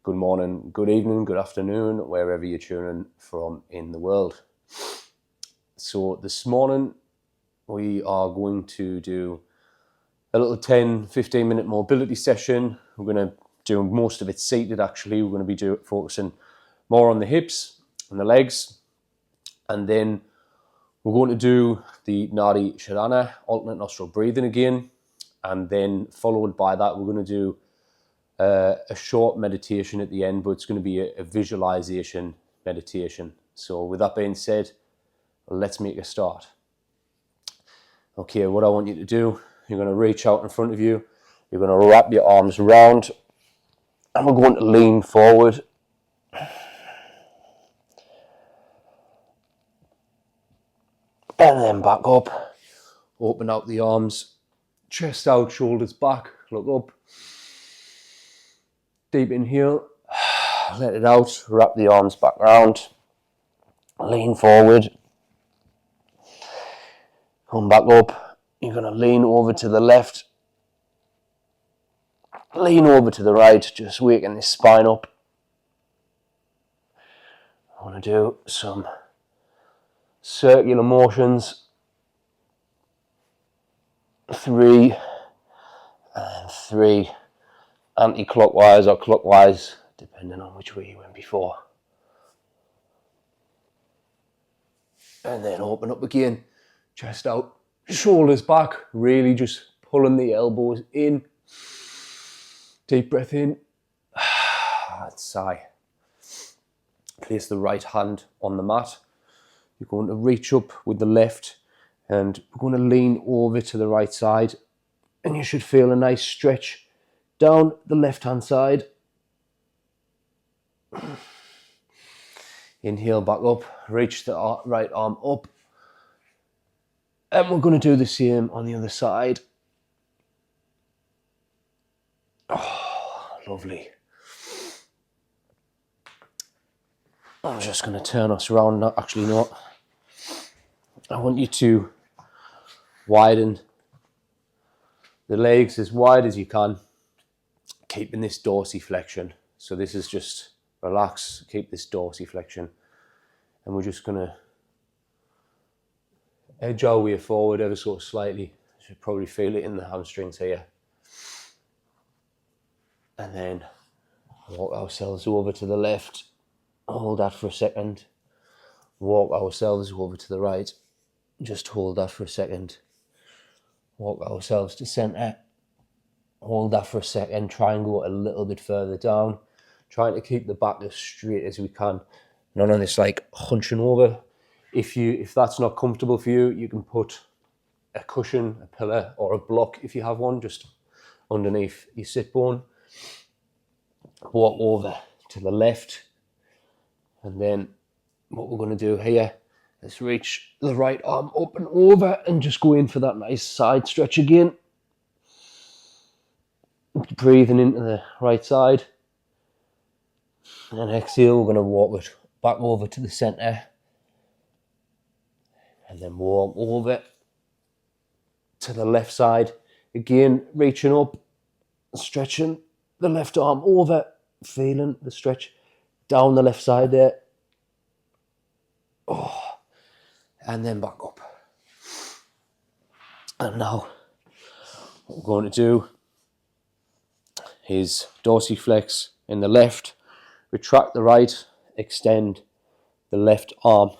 good morning, good evening, good afternoon, wherever you're tuning from in the world. So this morning we are going to do a little 10-15 minute mobility session. We're going to do most of it seated actually. We're going to be focusing more on the hips and the legs, and then we're going to do the Nadi Shodhana, alternate nostril breathing again, and then followed by that we're going to do a short meditation at the end, but it's going to be a visualization meditation. So with that being said, let's make a start. Okay, what I want you to do, you're going to reach out in front of you, you're going to wrap your arms around, and we're going to lean forward. And then back up, open out the arms, chest out, shoulders back, look up. Deep inhale, let it out, wrap the arms back round, lean forward, come back up. You're going to lean over to the left, lean over to the right, just waking this spine up. I want to do some circular motions, 3 and 3, anti-clockwise or clockwise, depending on which way you went before. And then open up again, chest out, shoulders back, really just pulling the elbows in. Deep breath in, sigh. Place the right hand on the mat. You're going to reach up with the left and we're going to lean over to the right side, and you should feel a nice stretch down the left hand side. Inhale back up, reach the right arm up, and we're going to do the same on the other side. Oh, lovely. I'm just going to turn us around. Not. I want you to widen the legs as wide as you can, keeping this dorsiflexion. So this is just relax, keep this dorsiflexion. And we're just going to edge our way forward ever so slightly. You should probably feel it in the hamstrings here. And then walk ourselves over to the left. Hold that for a second. Walk ourselves over to the right. Just hold that for a second. Walk ourselves to center. Hold that for a second. Try and go a little bit further down. Trying to keep the back as straight as we can. None of this like hunching over. If that's not comfortable for you, you can put a cushion, a pillar, or a block if you have one, just underneath your sit bone. Walk over to the left. And then what we're going to do here is reach the right arm up and over and just go in for that nice side stretch again. Breathing into the right side. And exhale, we're going to walk it back over to the center. And then walk over to the left side. Again, reaching up, stretching the left arm over, feeling the stretch down the left side there. Oh, and then back up. And now what we're going to do is dorsiflex in the left, retract the right, extend the left arm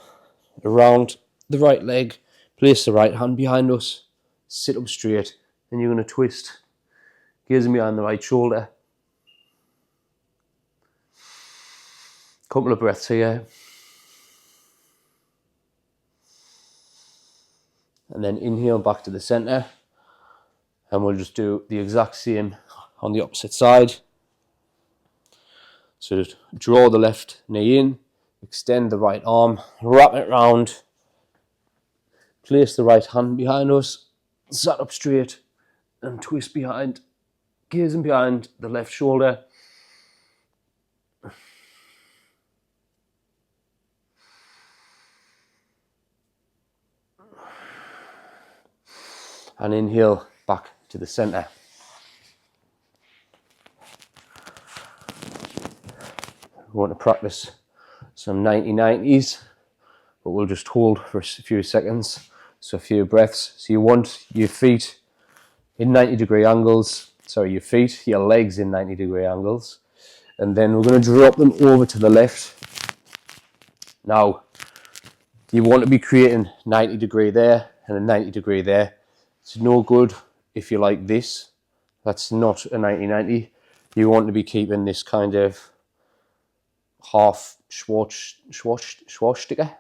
around the right leg, place the right hand behind us, sit up straight, and you're going to twist, gazing behind the right shoulder. Couple of breaths here. And then inhale back to the center. And we'll just do the exact same on the opposite side. So just draw the left knee in, extend the right arm, wrap it round, place the right hand behind us, sat up straight, and twist behind, gazing behind the left shoulder. And inhale back to the center. We want to practice some 90-90s, but we'll just hold for a few seconds, so a few breaths. So you want your feet in 90-degree angles, your legs in 90-degree angles, and then we're going to drop them over to the left. Now, you want to be creating 90-degree there and a 90-degree there. It's no good if you're like this. That's not a 90-90. You want to be keeping this kind of half swastika,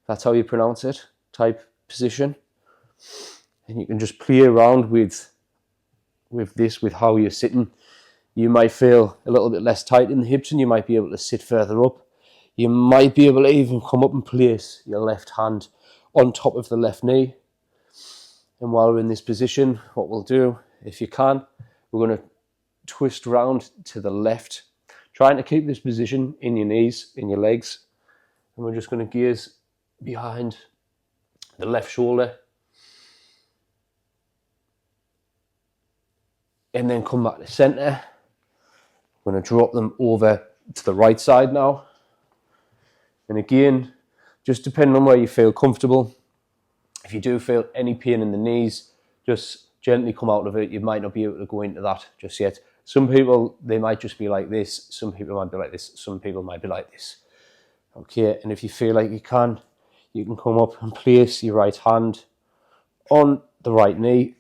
that's how you pronounce it, type position. And you can just play around with this, with how you're sitting. You might feel a little bit less tight in the hips and you might be able to sit further up. You might be able to even come up and place your left hand on top of the left knee. And while we're in this position, what we'll do, if you can, we're going to twist round to the left, trying to keep this position in your knees, in your legs. And we're just going to gaze behind the left shoulder. And then come back to center. I'm going to drop them over to the right side now. And again, just depending on where you feel comfortable, if you do feel any pain in the knees, just gently come out of it. You might not be able to go into that just yet. Some people, they might just be like this. Some people might be like this. Some people might be like this. Okay, and if you feel like you can come up and place your right hand on the right knee,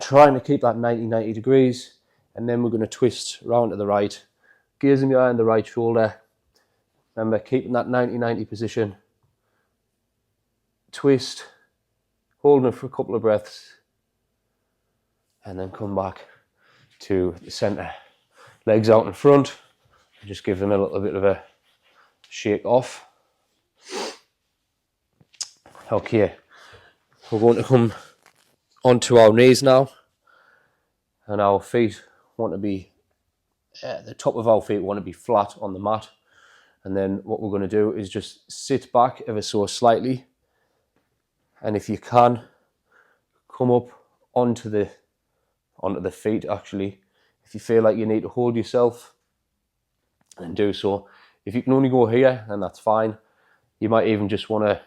trying to keep that 90 degrees. And then we're going to twist round to the right, gazing behind the right shoulder. Remember, keeping that 90-90 position. Twist, holding it for a couple of breaths, and then come back to the center. Legs out in front, and just give them a little bit of a shake off. Okay, we're going to come onto our knees now, and our feet want to be, the top of our feet want to be flat on the mat. And then what we're going to do is just sit back ever so slightly. And if you can, come up onto the feet actually. If you feel like you need to hold yourself, then do so. If you can only go here, then that's fine. You might even just want to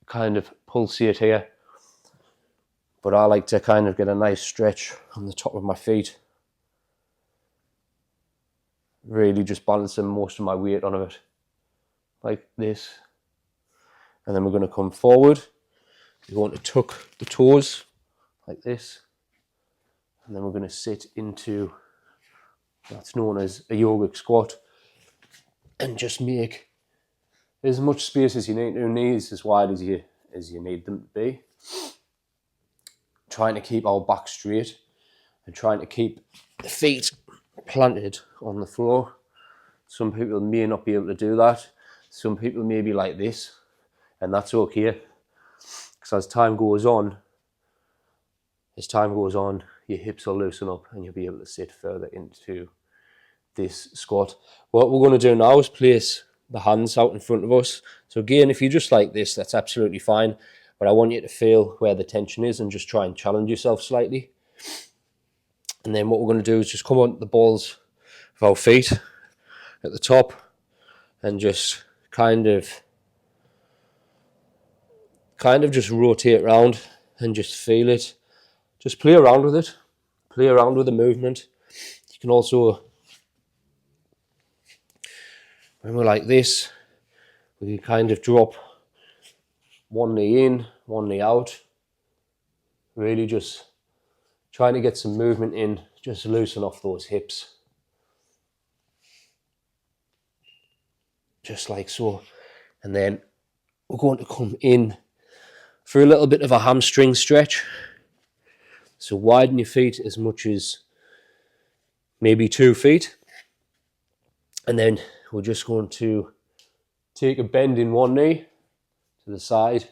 kind of pulsate here. But I like to kind of get a nice stretch on the top of my feet. Really just balancing most of my weight on it, like this. And then we're going to come forward. We're going to tuck the toes, like this. And then we're going to sit into, that's known as a yogic squat. And just make as much space as you need to, knees as wide as you need them to be. Trying to keep our back straight and trying to keep the feet planted on the floor. Some people may not be able to do that. Some people may be like this, and that's okay. Because as time goes on, your hips will loosen up and you'll be able to sit further into this squat. What we're going to do now is place the hands out in front of us. So again, if you just like this, that's absolutely fine. But I want you to feel where the tension is and just try and challenge yourself slightly. And then what we're going to do is just come on the balls of our feet at the top and just kind of just rotate around and just feel it. Just play around with it. Play around with the movement. You can also, when we're like this, we can kind of drop one knee in, one knee out. Really just trying to get some movement in, just loosen off those hips. Just like so. And then we're going to come in for a little bit of a hamstring stretch. So widen your feet as much as maybe 2 feet. And then we're just going to take a bend in one knee to the side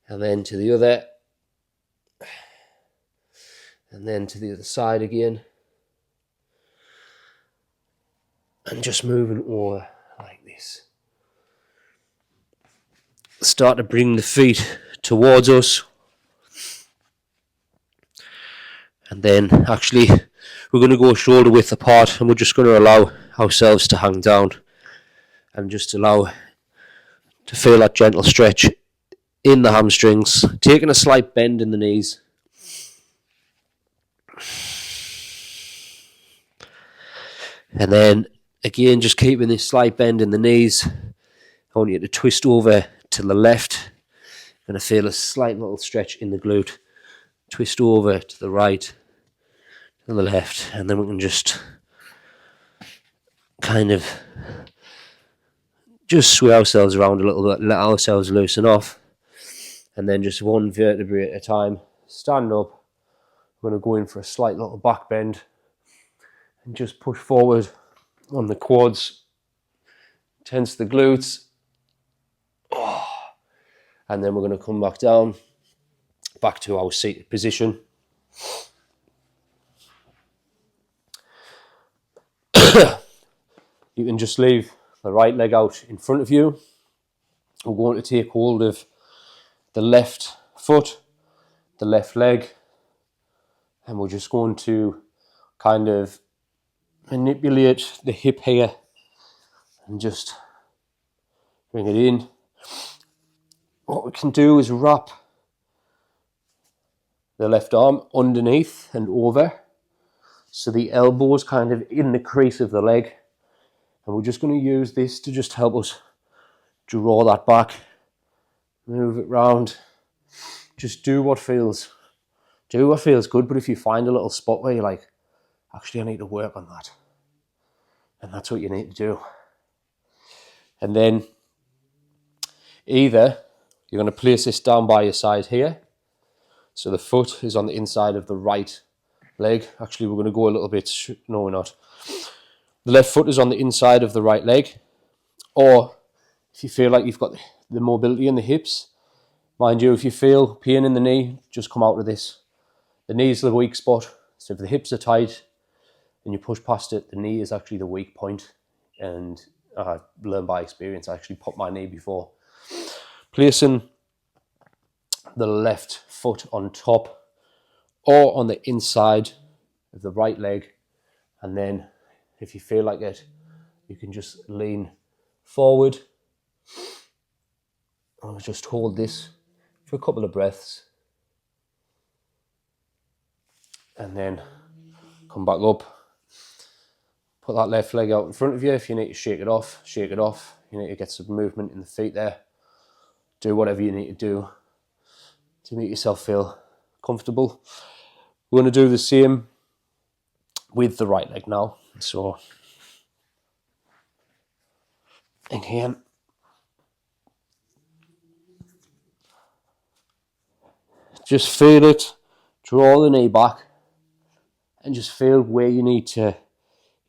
and then to the other. And then to the other side again. And just moving over like this. Start to bring the feet towards us. And then actually we're going to go shoulder width apart and we're just going to allow ourselves to hang down and just allow to feel that gentle stretch in the hamstrings, taking a slight bend in the knees. And then again, just keeping this slight bend in the knees. I want you to twist over to the left. You're going to feel a slight little stretch in the glute. Twist over to the right, to the left, and then we can just kind of just sway ourselves around a little bit, let ourselves loosen off, and then just one vertebrae at a time. Stand up. I'm going to go in for a slight little back bend and just push forward on the quads, tense the glutes, and then we're going to come back down, back to our seated position. You can just leave the right leg out in front of you. We're going to take hold of the left foot, the left leg, and we're just going to kind of manipulate the hip here and just bring it in. What we can do is wrap the left arm underneath and over, so the elbow is kind of in the crease of the leg, and we're just going to use this to just help us draw that back, move it round. Just do what feels good. But if you find a little spot where you're like, actually I need to work on that, and that's what you need to do. And then either you're going to place this down by your side here, so the foot is on the inside of the right leg. Actually, we're going to go a little bit, no we're not. The left foot is on the inside of the right leg, or if you feel like you've got the mobility in the hips, mind you, if you feel pain in the knee, just come out of this. The knee is the weak spot, so if the hips are tight and you push past it, the knee is actually the weak point. And I learned by experience, I actually popped my knee before. Placing the left foot on top or on the inside of the right leg, and then if you feel like it, you can just lean forward. I'll just hold this for a couple of breaths and then come back up. Put that left leg out in front of you. If you need to shake it off, shake it off. You need to get some movement in the feet there. Do whatever you need to do to make yourself feel comfortable. We're going to do the same with the right leg now. So again, just feel it, draw the knee back, and just feel where you need to,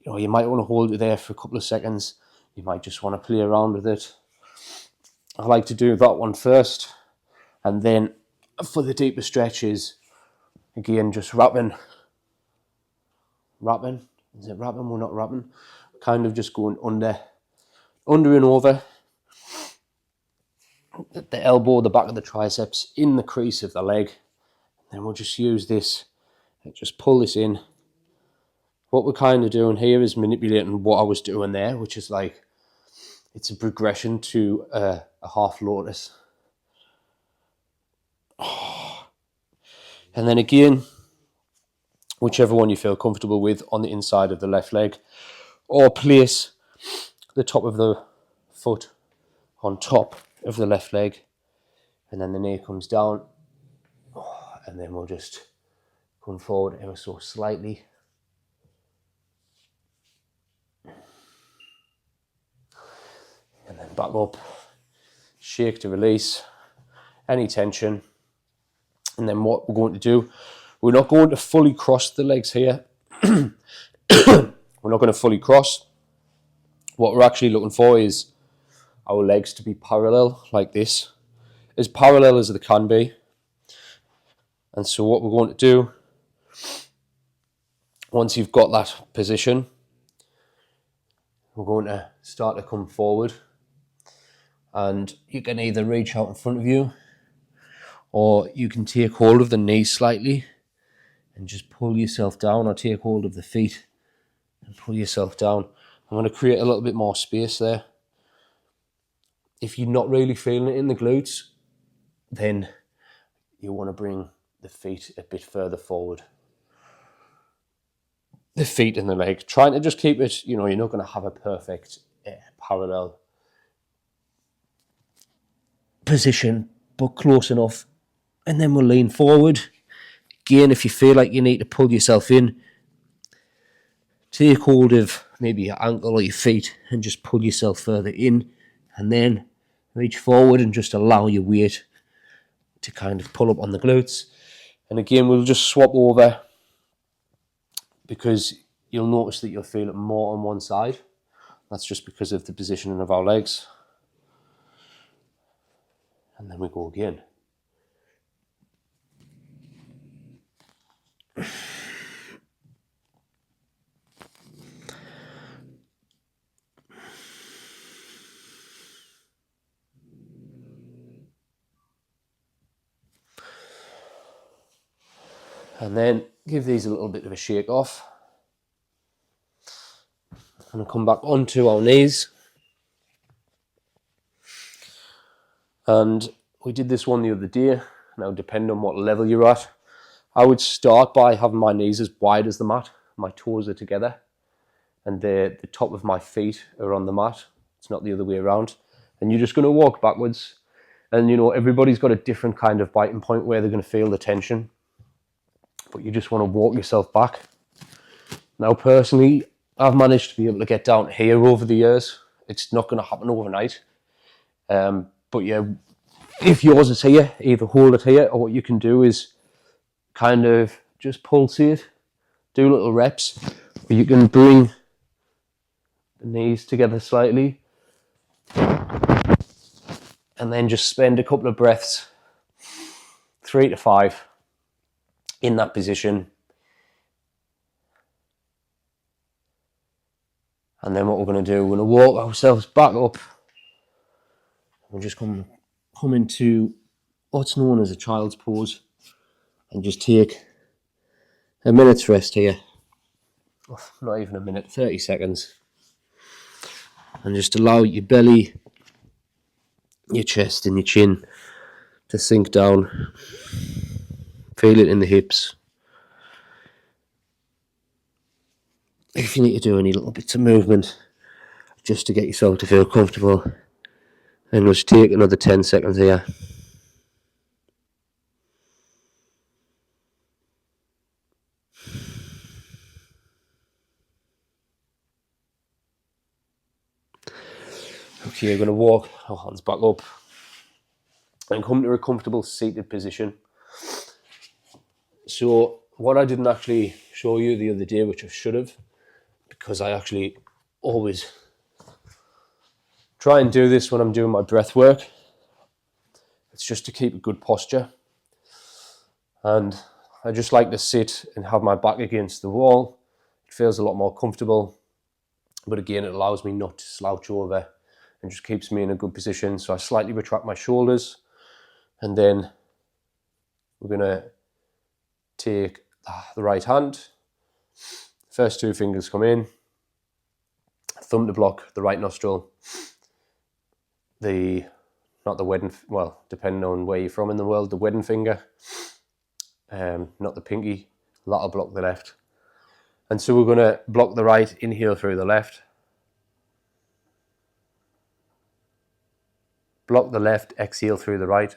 you might want to hold it there for a couple of seconds. You might just want to play around with it. I like to do that one first, and then for the deeper stretches, again, just wrapping. Is it wrapping? We're not wrapping. Kind of just going under and over. The elbow, the back of the triceps in the crease of the leg. Then we'll just use this, just pull this in. What we're kind of doing here is manipulating what I was doing there, which is like, it's a progression to a half lotus. And then again, whichever one you feel comfortable with on the inside of the left leg, or place the top of the foot on top of the left leg, and then the knee comes down, and then we'll just come forward ever so slightly. And then back up, shake to release any tension. And then what we're going to do, we're not going to fully cross the legs here. We're not going to fully cross. What we're actually looking for is our legs to be parallel, like this, as parallel as they can be. And so what we're going to do, once you've got that position, we're going to start to come forward, and you can either reach out in front of you, or you can take hold of the knee slightly and just pull yourself down, or take hold of the feet and pull yourself down. I'm going to create a little bit more space there. If you're not really feeling it in the glutes, then you want to bring the feet a bit further forward. The feet and the leg, trying to just keep it, you're not going to have a perfect parallel position, but close enough. And then we'll lean forward. Again, if you feel like you need to pull yourself in, take hold of maybe your ankle or your feet and just pull yourself further in, and then reach forward and just allow your weight to kind of pull up on the glutes. And again, we'll just swap over, because you'll notice that you'll feel it more on one side. That's just because of the positioning of our legs. And then we go again. And then give these a little bit of a shake off. And come back onto our knees. And we did this one the other day. Now, depending on what level you're at, I would start by having my knees as wide as the mat. My toes are together, and the top of my feet are on the mat. It's not the other way around. And you're just going to walk backwards. And everybody's got a different kind of biting point where they're going to feel the tension. But you just want to walk yourself back. Now, personally, I've managed to be able to get down here over the years. It's not going to happen overnight. But yeah, if yours is here, either hold it here, or what you can do is kind of just pulsate, do little reps, where you can bring the knees together slightly, and then just spend a couple of breaths, 3 to 5, in that position. And then what we're going to do, we're going to walk ourselves back up. We'll just come into what's known as a child's pose, and just take a minute's rest here. Not even a minute, 30 seconds. And just allow your belly, your chest and your chin to sink down. Feel it in the hips. If you need to do any little bits of movement just to get yourself to feel comfortable, then just take another 10 seconds here. Okay, you're going to walk our hands back up and come to a comfortable seated position. So what I didn't actually show you the other day, which I should have, because I actually always try and do this when I'm doing my breath work, it's just to keep a good posture. And I just like to sit and have my back against the wall. It feels a lot more comfortable, but again, it allows me not to slouch over and just keeps me in a good position. So I slightly retract my shoulders, and then we're going to take the right hand. First 2 fingers come in, thumb to block the right nostril, not the wedding, well, depending on where you're from in the world, the wedding finger, not the pinky, that'll block the left. And so we're going to block the right, inhale through the left, block the left, exhale through the right,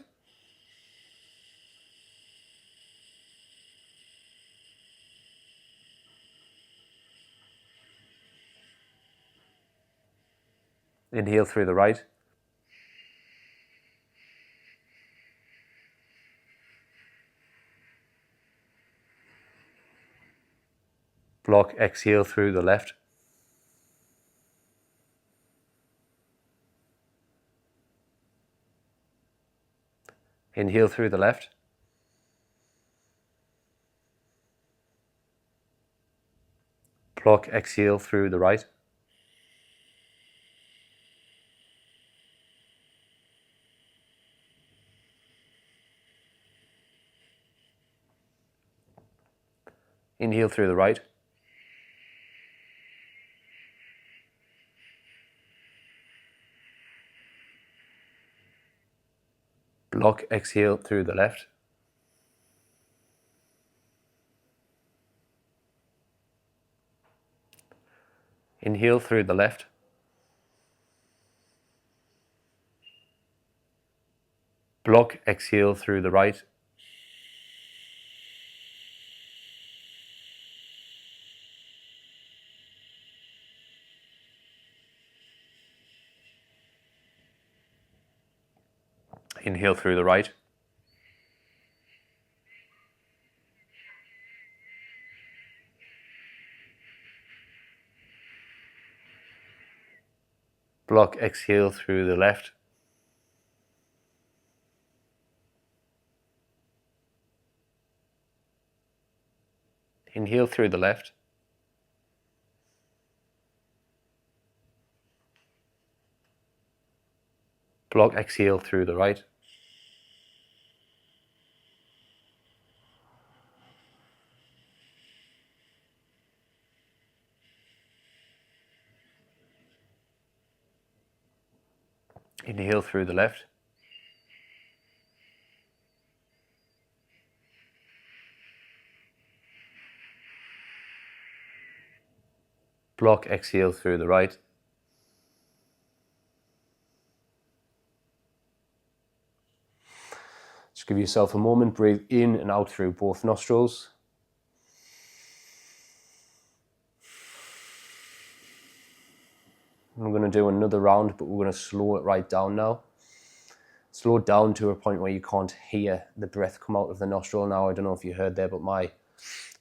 inhale through the right, block, exhale through the left, inhale through the left, block, exhale through the right, inhale through the right, Block, exhale through the left. Inhale through the left. Block, exhale through the right. Inhale through the right. Block, exhale through the left. Inhale through the left. Block, exhale through the right. Inhale through the left. Block, exhale through the right. Just give yourself a moment, breathe in and out through both nostrils. We're going to do another round, but we're going to slow it right down now. Slow it down to a point where you can't hear the breath come out of the nostril. Now, I don't know if you heard there, but my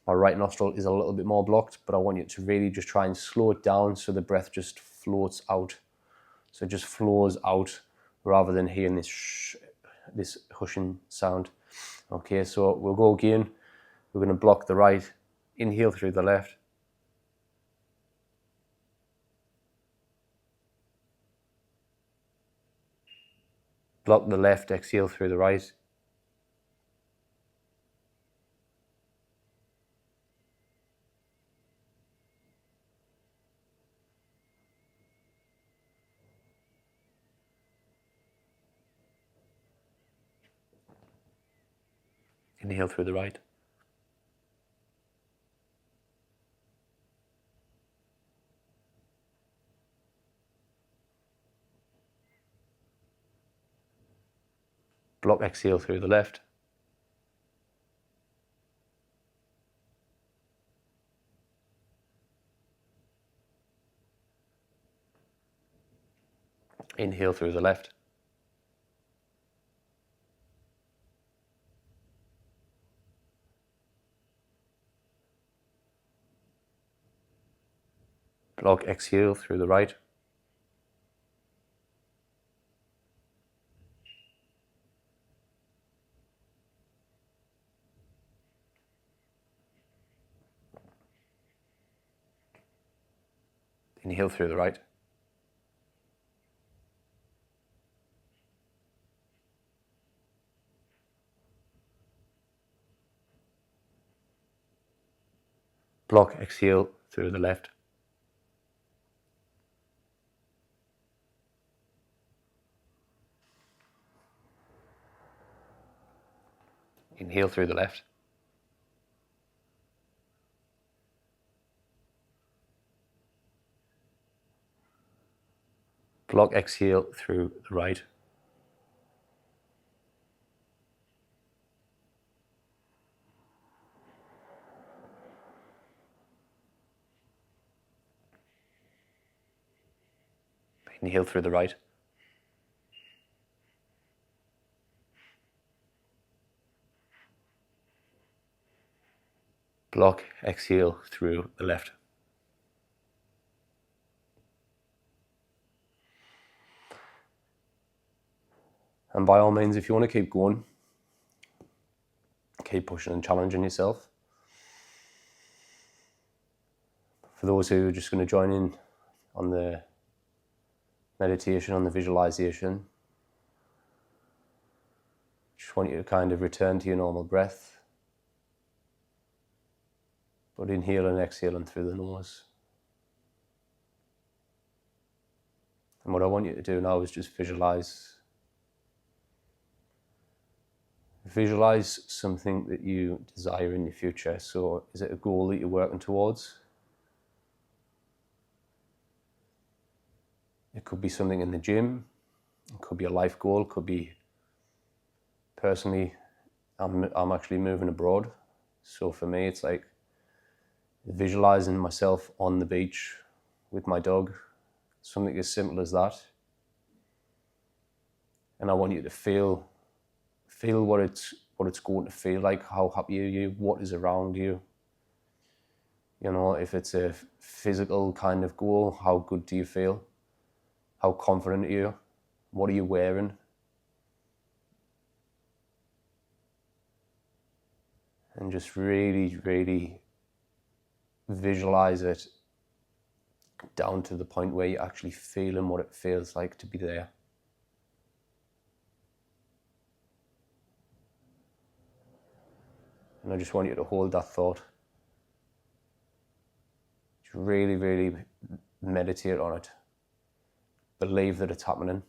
right nostril is a little bit more blocked, but I want you to really just try and slow it down so the breath just floats out. So it just flows out rather than hearing this hushing sound. Okay, so we'll go again. We're going to block the right. Inhale through the left. Block the left, exhale through the right. Inhale through the right. Block, exhale through the left. Inhale through the left. Block, exhale through the right. Inhale through the right. Block, exhale through the left. Inhale through the left. Block, exhale through the right. Inhale through the right. Block, exhale through the left. And by all means, if you want to keep going, keep pushing and challenging yourself. For those who are just going to join in on the meditation, on the visualization, just want you to kind of return to your normal breath, but inhale and exhaling through the nose. And what I want you to do now is just visualize Visualize something that you desire in your future. So is it a goal that you're working towards? It could be something in the gym. It could be a life goal. It could be, personally, I'm actually moving abroad. So for me, it's like visualizing myself on the beach with my dog, something as simple as that. And I want you to feel what it's going to feel like, how happy are you, what is around you. You know, if it's a physical kind of goal, how good do you feel? How confident are you? What are you wearing? And just really, really visualize it down to the point where you're actually feeling what it feels like to be there. And I just want you to hold that thought. Just really, really meditate on it. Believe that it's happening.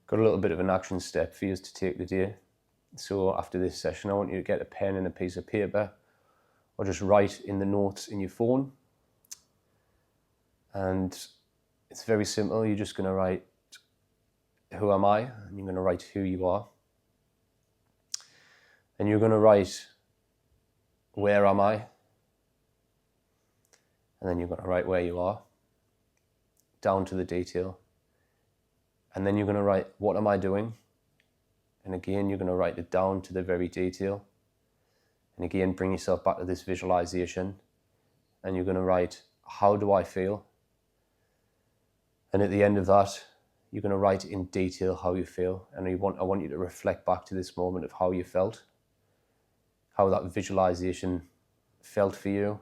Got a little bit of an action step for you to take today. So after this session, I want you to get a pen and a piece of paper, or just write in the notes in your phone. And it's very simple. You're just going to write, who am I? And you're going to write who you are. And you're going to write, where am I? And then you're going to write where you are, down to the detail. And then you're going to write, what am I doing? And again, you're going to write it down to the very detail. And again, bring yourself back to this visualization. And you're going to write, how do I feel? And at the end of that, you're going to write in detail how you feel. And I want you to reflect back to this moment of how you felt, how that visualization felt for you.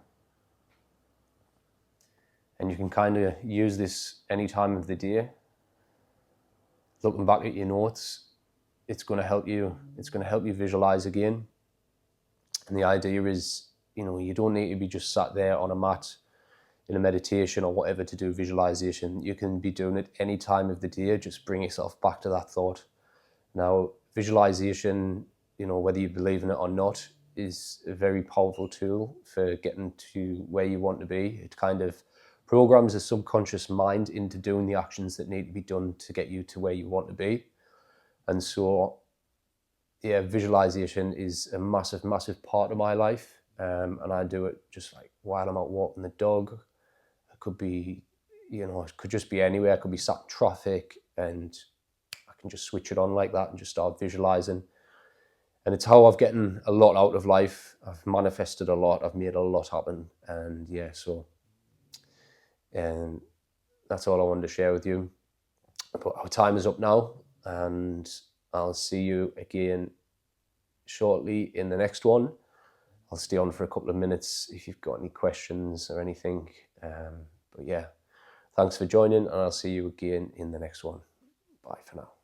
And you can kind of use this any time of the day. Looking back at your notes, it's going to help you. It's going to help you visualize again. And the idea is, you don't need to be just sat there on a mat in a meditation or whatever to do visualization. You can be doing it any time of the day. Just bring yourself back to that thought. Now, visualization, whether you believe in it or not, is a very powerful tool for getting to where you want to be. It kind of programs the subconscious mind into doing the actions that need to be done to get you to where you want to be. And so, yeah, visualization is a massive, massive part of my life. And I do it just like while I'm out walking the dog. It could be, it could just be anywhere. It could be sat in traffic, and I can just switch it on like that and just start visualizing. And it's how I've gotten a lot out of life. I've manifested a lot. I've made a lot happen. And yeah, so and that's all I wanted to share with you. But our time is up now, and I'll see you again shortly in the next one. I'll stay on for a couple of minutes if you've got any questions or anything. But yeah, thanks for joining, and I'll see you again in the next one. Bye for now.